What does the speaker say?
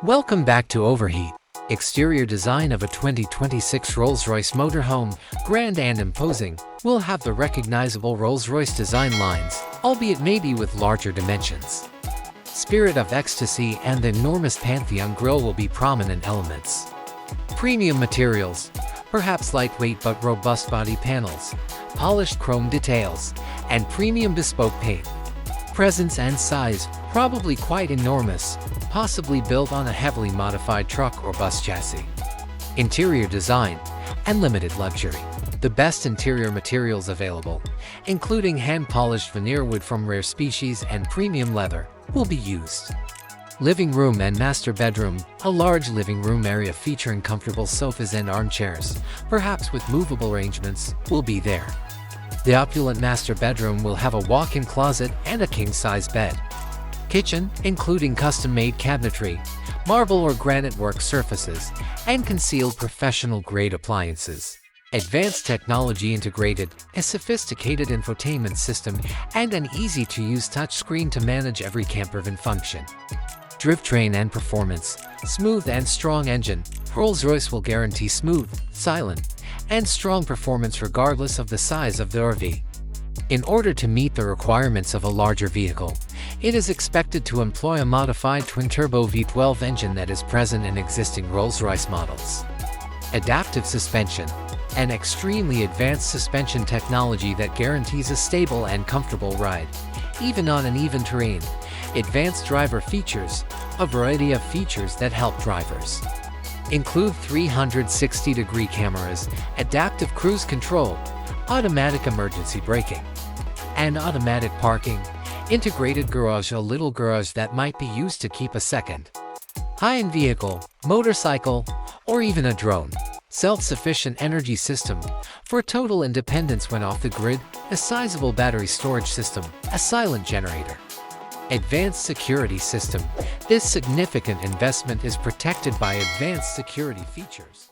Welcome back to Overheat. Exterior design of a 2026 Rolls Royce Motorhome, grand and imposing, will have the recognizable Rolls Royce design lines, albeit maybe with larger dimensions. Spirit of Ecstasy and the enormous Pantheon grille will be prominent elements. Premium materials, perhaps lightweight but robust body panels, polished chrome details, and premium bespoke paint. Presence and size, probably quite enormous, possibly built on a heavily modified truck or bus chassis. Interior design and limited luxury. The best interior materials available, including hand-polished veneer wood from rare species and premium leather, will be used. Living room and master bedroom, a large living room area featuring comfortable sofas and armchairs, perhaps with movable arrangements, will be there. The opulent master bedroom will have a walk-in closet and a king-size bed. Kitchen, including custom-made cabinetry, marble or granite work surfaces, and concealed professional-grade appliances. Advanced technology integrated, a sophisticated infotainment system, and an easy-to-use touchscreen to manage every campervan function. Drivetrain and Performance, smooth and strong engine. Rolls-Royce will guarantee smooth, silent, and strong performance regardless of the size of the RV. In order to meet the requirements of a larger vehicle, it is expected to employ a modified twin-turbo V12 engine that is present in existing Rolls-Royce models. Adaptive suspension, an extremely advanced suspension technology that guarantees a stable and comfortable ride, even on uneven terrain. Advanced driver features, a variety of features that help drivers include 360-degree cameras, adaptive cruise control, automatic emergency braking, and automatic parking. Integrated garage, a little garage that might be used to keep a second high-end vehicle, motorcycle, or even a drone. Self-sufficient energy system for total independence when off the grid, a sizable battery storage system, a silent generator. Advanced security system. This significant investment is protected by advanced security features.